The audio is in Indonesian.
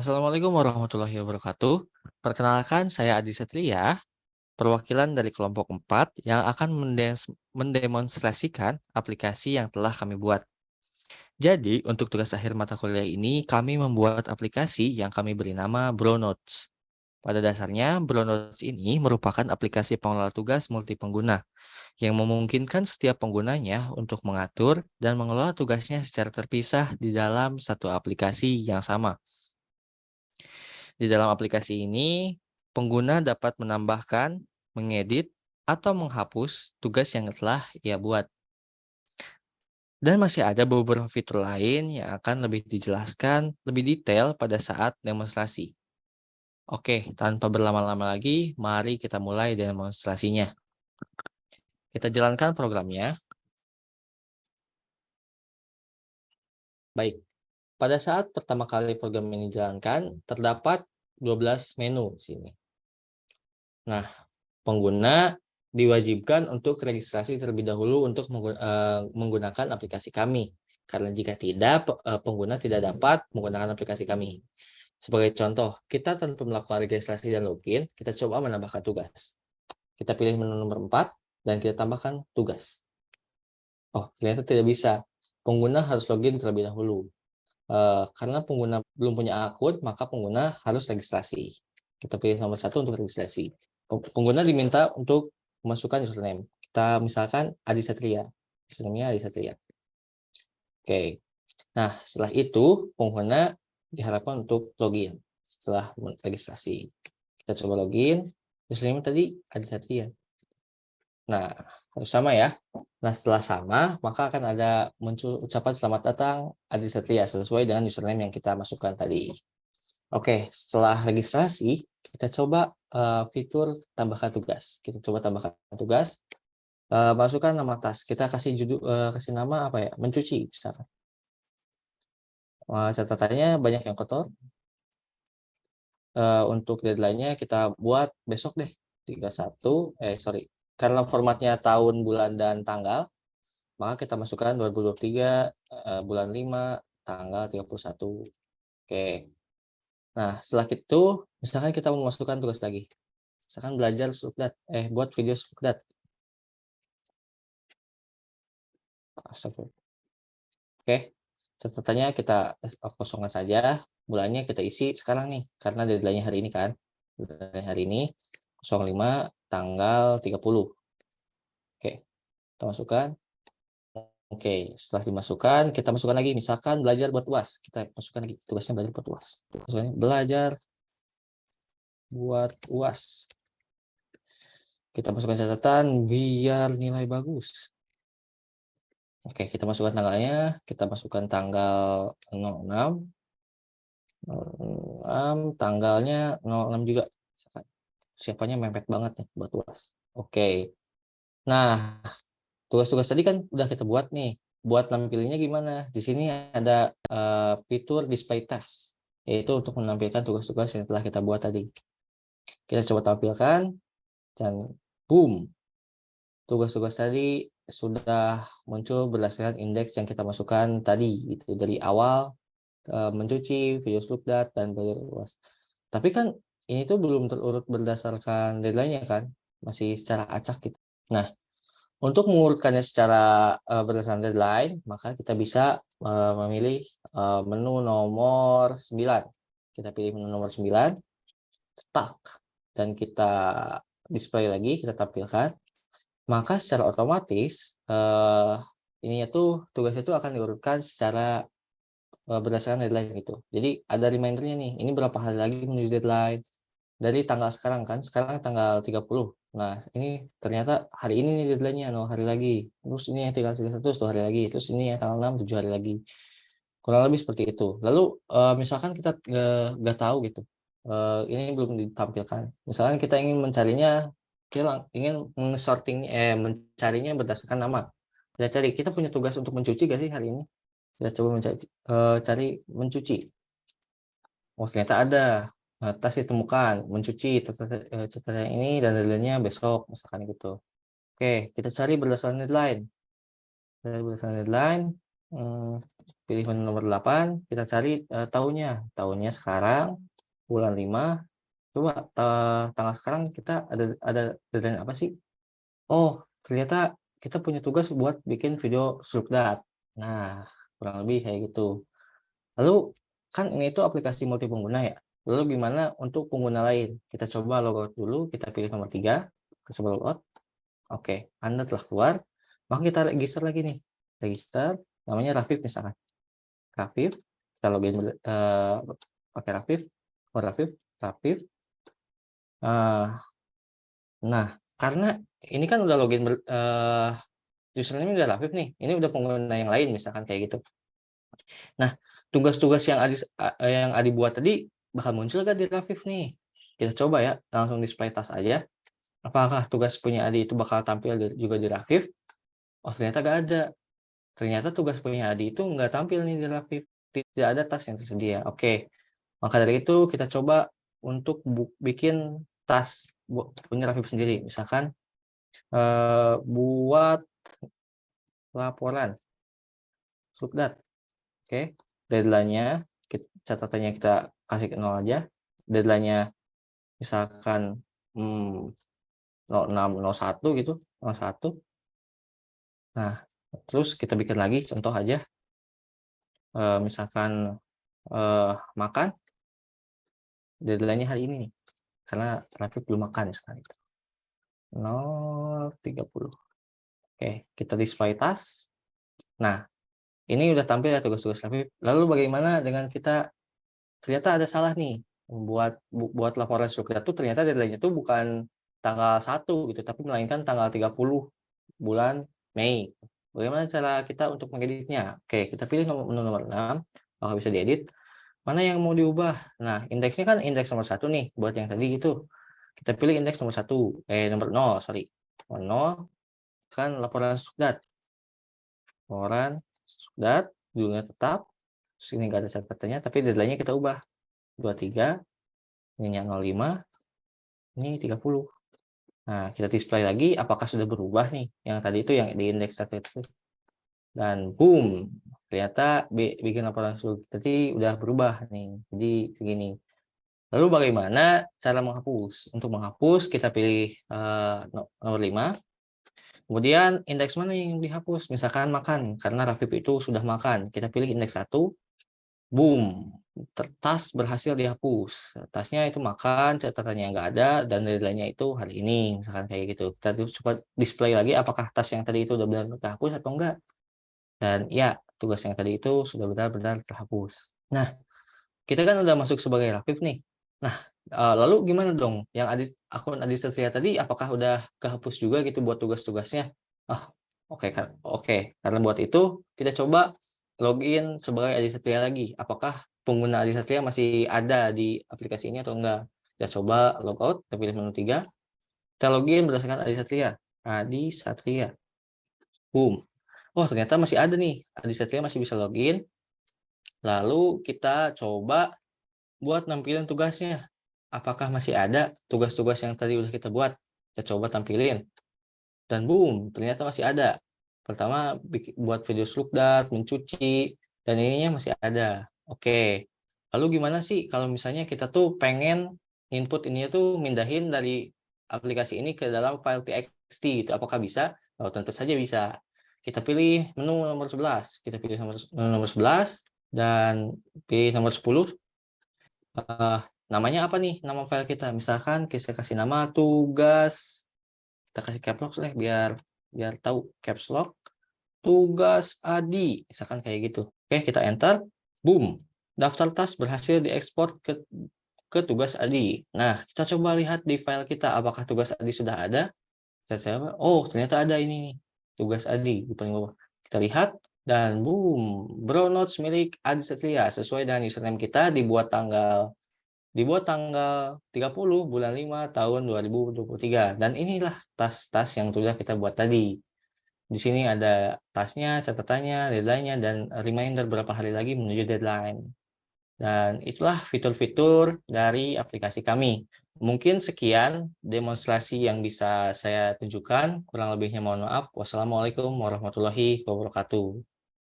Assalamualaikum warahmatullahi wabarakatuh. Perkenalkan, saya Adi Satria, perwakilan dari kelompok 4 yang akan mendemonstrasikan aplikasi yang telah kami buat. Jadi, untuk tugas akhir mata kuliah ini, kami membuat aplikasi yang kami beri nama BroNotes. Pada dasarnya, BroNotes ini merupakan aplikasi pengelola tugas multipengguna yang memungkinkan setiap penggunanya untuk mengatur dan mengelola tugasnya secara terpisah di dalam satu aplikasi yang sama. Di dalam aplikasi ini, pengguna dapat menambahkan, mengedit, atau menghapus tugas yang telah ia buat. Dan masih ada beberapa fitur lain yang akan lebih dijelaskan lebih detail pada saat demonstrasi. Oke, tanpa berlama-lama lagi, mari kita mulai demonstrasinya. Kita jalankan programnya. Baik, pada saat pertama kali program ini dijalankan, terdapat 12 menu di sini. Nah, pengguna diwajibkan untuk registrasi terlebih dahulu untuk menggunakan aplikasi kami. Karena jika tidak, pengguna tidak dapat menggunakan aplikasi kami. Sebagai contoh, kita tanpa melakukan registrasi dan login, kita coba menambahkan tugas. Kita pilih menu nomor 4 dan kita tambahkan tugas. Oh, ternyata tidak bisa. Pengguna harus login terlebih dahulu. Karena pengguna belum punya akun, maka pengguna harus registrasi. Kita pilih nomor 1 untuk registrasi. Pengguna diminta untuk memasukkan username. Kita misalkan Adi Satria. Username-nya Adi Satria. Oke. Nah, setelah itu pengguna diharapkan untuk login setelah registrasi. Kita coba login. Username tadi Adi Satria. Nah, harus sama ya. Nah, setelah sama, maka akan ada muncul ucapan selamat datang Adi Satria sesuai dengan username yang kita masukkan tadi. Oke, setelah registrasi, kita coba fitur tambahkan tugas. Kita coba tambahkan tugas, masukkan nama tas. Kita kasih judul, kasih nama apa ya? Mencuci, misalkan. Catatannya banyak yang kotor. Untuk deadline-nya kita buat besok deh, 31. Karena formatnya tahun, bulan, dan tanggal, maka kita masukkan 2023, bulan 5, tanggal 31. Oke. Nah, setelah itu, misalkan kita mau masukkan tugas lagi. Misalkan belajar Slukdat, buat video Slukdat. Oke, catatannya kita kosongkan saja. Bulannya kita isi sekarang nih, karena deadline-nya hari ini kan. Deadline hari ini 05 tanggal 30. Oke, kita masukkan. Oke, setelah dimasukkan, kita masukkan lagi. Misalkan belajar buat UAS. Kita masukkan lagi tugasnya belajar buat UAS. Tugasnya belajar buat UAS. Kita masukkan catatan biar nilai bagus. Oke, kita masukkan tanggalnya. Kita masukkan tanggal 06. 06, tanggalnya 06 juga. Siapanya mepet banget nih buat UAS. Oke. Nah, tugas-tugas tadi kan udah kita buat nih. Buat nampilinnya gimana? Di sini ada fitur display task, yaitu untuk menampilkan tugas-tugas yang telah kita buat tadi. Kita coba tampilkan dan boom. Tugas-tugas tadi sudah muncul berdasarkan indeks yang kita masukkan tadi, itu dari awal mencuci, video Slukdat, dan belajar UAS. Tapi kan ini tuh belum terurut berdasarkan deadline-nya kan, masih secara acak gitu. Nah, untuk mengurutkannya secara berdasarkan deadline, maka kita bisa memilih menu nomor 9. Kita pilih menu nomor 9, start, dan kita display lagi, kita tampilkan. Maka secara otomatis ininya tuh tugas itu akan diurutkan secara berdasarkan deadline gitu. Jadi ada reminder-nya nih, ini berapa hari lagi menuju deadline. Dari tanggal sekarang kan, sekarang tanggal 30. Nah, ini ternyata hari ini nih deadline-nya, 0 hari lagi. Terus ini yang tanggal 31, 10 hari lagi. Terus ini yang tanggal 6, 7 hari lagi. Kurang lebih seperti itu. Lalu misalkan kita nggak tahu gitu, ini belum ditampilkan. Misalkan kita ingin mencarinya, ingin mencarinya berdasarkan nama. Kita cari, kita punya tugas untuk mencuci gak sih hari ini? Kita coba cari mencuci. Oh, ternyata ada. Tas ditemukan, mencuci catatan ini dan deadline-nya besok, misalkan gitu. Oke, kita cari berdasarkan deadline. Dari berdasarkan deadline, Pilih menu nomor 8, kita cari tahunnya. Tahunnya sekarang bulan 5. Coba tanggal sekarang kita ada deadline apa sih? Oh, ternyata kita punya tugas buat bikin video Slugdat. Nah, kurang lebih kayak gitu. Lalu kan ini tuh aplikasi multipengguna ya. Lalu gimana untuk pengguna lain? Kita coba logout dulu, kita pilih nomor 3, kita coba logout. Oke, Anda telah keluar. Maka kita register lagi nih. Register, namanya Rafif misalkan. Rafif, kita login pakai Rafif, Rafif, Rafif. Nah, karena ini kan udah login username udah Rafif nih. Ini udah pengguna yang lain misalkan kayak gitu. Nah, tugas-tugas yang Adi buat tadi bakal muncul gak di Rafif nih? Kita coba ya, langsung display task aja. Apakah tugas punya Adi itu bakal tampil juga di Rafif? Oh, ternyata gak ada. Ternyata tugas punya Adi itu nggak tampil nih di Rafif. Tidak ada tas yang tersedia. Oke, maka dari itu kita coba untuk bikin tas punya Rafif sendiri. Misalkan buat laporan Slugdat. Oke, deadline-nya catatannya kita kasih ke 0 aja. Deadline-nya misalkan 06.01 gitu, 01. Nah, terus kita bikin lagi contoh aja. Misalkan makan, deadline-nya hari ini nih. Karena Rafif belum makan misalkan itu. 0.30. Oke, kita display task. Nah, ini udah tampil ya tugas-tugas Rafif. Lalu bagaimana dengan kita ternyata ada salah nih buat laporan Slugdat tuh ternyata deadline-nya tuh bukan tanggal 1 gitu, tapi melainkan tanggal 30 bulan Mei. Bagaimana cara kita untuk mengeditnya? Oke, kita pilih menu nomor 6, apakah bisa diedit. Mana yang mau diubah? Nah, indeksnya kan indeks nomor 1 nih, buat yang tadi itu. Kita pilih indeks nomor 1, nomor 0, sorry. Nomor 0, kan laporan Slugdat. Laporan Slugdat, judulnya tetap, terus ini nggak ada catatannya, tapi deadline-nya kita ubah. 23, ininya 05, ini 30. Nah, kita display lagi apakah sudah berubah nih. Yang tadi itu yang di indeks 1 itu. Dan boom, ternyata bikin laporan tadi udah berubah nih. Jadi segini. Lalu bagaimana cara menghapus? Untuk menghapus kita pilih nomor 5. Kemudian indeks mana yang dihapus? Misalkan makan, karena Rafif itu sudah makan. Kita pilih indeks 1. Boom, tas berhasil dihapus. Tasnya itu makan, catatannya nggak ada, dan deadline-nya itu hari ini, misalkan kayak gitu. Kita coba display lagi apakah tas yang tadi itu udah benar terhapus atau enggak. Dan ya, tugas yang tadi itu sudah benar-benar terhapus. Nah, kita kan udah masuk sebagai Rafif nih. Nah, lalu gimana dong? Yang akun Adi Satria tadi, apakah udah kehapus juga gitu buat tugas-tugasnya? Oke, karena buat itu kita coba login sebagai Adi Satria lagi. Apakah pengguna Adi Satria masih ada di aplikasi ini atau enggak? Kita coba logout, kita pilih menu 3. Kita login berdasarkan Adi Satria. Adi Satria. Boom. Oh, ternyata masih ada nih. Adi Satria masih bisa login. Lalu kita coba buat nampilin tugasnya. Apakah masih ada tugas-tugas yang tadi udah kita buat? Kita coba tampilin. Dan boom, ternyata masih ada. Pertama, buat video Slugdat, mencuci, dan ininya masih ada. Oke. Lalu gimana sih kalau misalnya kita tuh pengen input ininya tuh mindahin dari aplikasi ini ke dalam file txt gitu. Apakah bisa? Oh, tentu saja bisa. Kita pilih menu nomor 11. Kita pilih menu nomor 11 dan pilih nomor 10. Namanya apa nih nama file kita? Misalkan kita kasih nama tugas, kita kasih caps lock biar tahu caps lock tugas Adi, misalkan kayak gitu. Oke, kita enter, boom, daftar tas berhasil diekspor ke tugas Adi. Nah, kita coba lihat di file kita apakah tugas Adi sudah ada. Oh, ternyata ada ini nih, tugas Adi di paling bawah. Kita lihat dan boom, Bro Notes milik Adi Satria sesuai dengan username kita dibuat tanggal 30 bulan 5 tahun 2023. Dan inilah tas-tas yang sudah kita buat tadi. Di sini ada tasnya, catatannya, deadline-nya, dan reminder berapa hari lagi menuju deadline. Dan itulah fitur-fitur dari aplikasi kami. Mungkin sekian demonstrasi yang bisa saya tunjukkan. Kurang lebihnya mohon maaf. Wassalamualaikum warahmatullahi wabarakatuh.